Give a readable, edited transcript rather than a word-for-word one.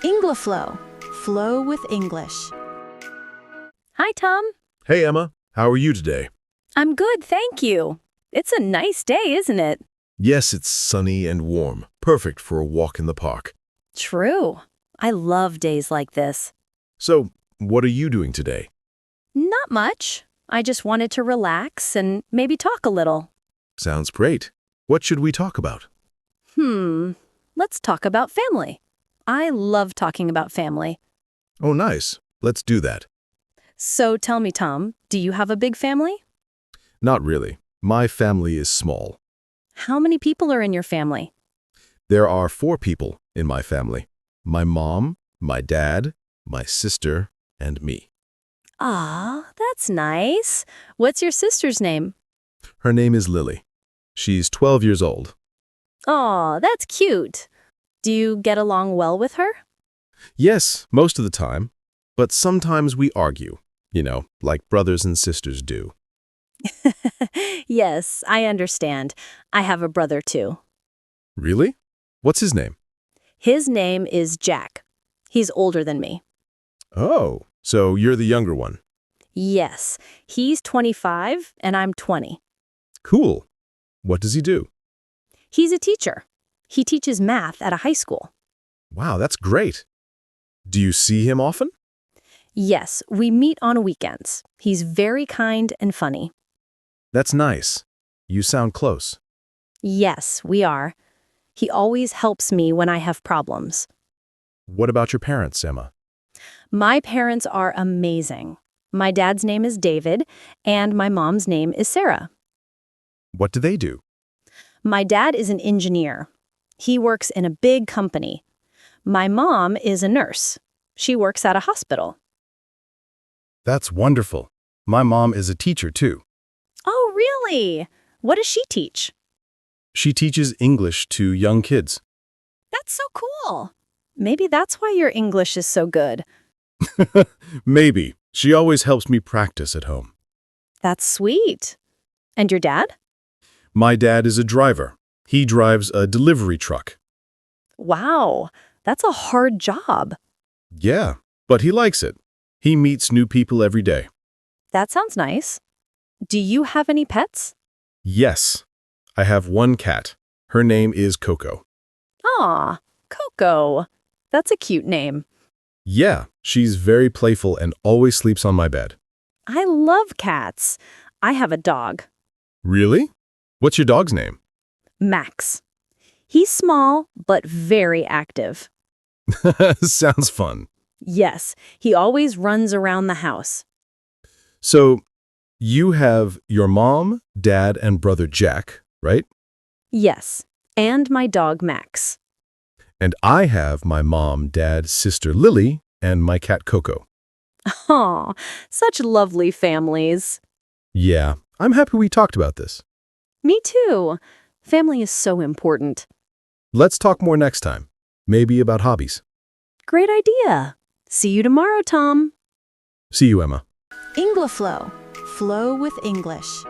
Inglaflow. Flow with English. Hi, Tom. Hey, Emma. How are you today? I'm good, thank you. It's a nice day, isn't it? Yes, it's sunny and warm. Perfect for a walk in the park. True. I love days like this. So, what are you doing today? Not much. I just wanted to relax and maybe talk a little. Sounds great. What should we talk about? Let's talk about family. I love talking about family. Oh, nice. Let's do that. So tell me, Tom, do you have a big family? Not really. My family is small. How many people are in your family? There are 4 people in my family. My mom, my dad, my sister, and me. Ah, that's nice. What's your sister's name? Her name is Lily. She's 12 years old. Aw, that's cute. Do you get along well with her? Yes, most of the time. But sometimes we argue, like brothers and sisters do. Yes, I understand. I have a brother too. Really? What's his name? His name is Jack. He's older than me. Oh, so you're the younger one. Yes, he's 25 and I'm 20. Cool. What does he do? He's a teacher. He teaches math at a high school. Wow, that's great. Do you see him often? Yes, we meet on weekends. He's very kind and funny. That's nice. You sound close. Yes, we are. He always helps me when I have problems. What about your parents, Emma? My parents are amazing. My dad's name is David, and my mom's name is Sarah. What do they do? My dad is an engineer. He works in a big company. My mom is a nurse. She works at a hospital. That's wonderful. My mom is a teacher, too. Oh, really? What does she teach? She teaches English to young kids. That's so cool. Maybe that's why your English is so good. Maybe. She always helps me practice at home. That's sweet. And your dad? My dad is a driver. He drives a delivery truck. Wow, that's a hard job. Yeah, but he likes it. He meets new people every day. That sounds nice. Do you have any pets? Yes, I have one cat. Her name is Coco. Aw, Coco. That's a cute name. Yeah, she's very playful and always sleeps on my bed. I love cats. I have a dog, Really? What's your dog's name? Max. He's small, but very active. Sounds fun. Yes, he always runs around the house. So, you have your mom, dad, and brother Jack, right? Yes, and my dog Max. And I have my mom, dad, sister Lily, and my cat Coco. Aw, such lovely families. Yeah, I'm happy we talked about this. Me too. Family is so important. Let's talk more next time. Maybe about hobbies. Great idea. See you tomorrow, Tom. See you, Emma. Inglaflow. Flow with English.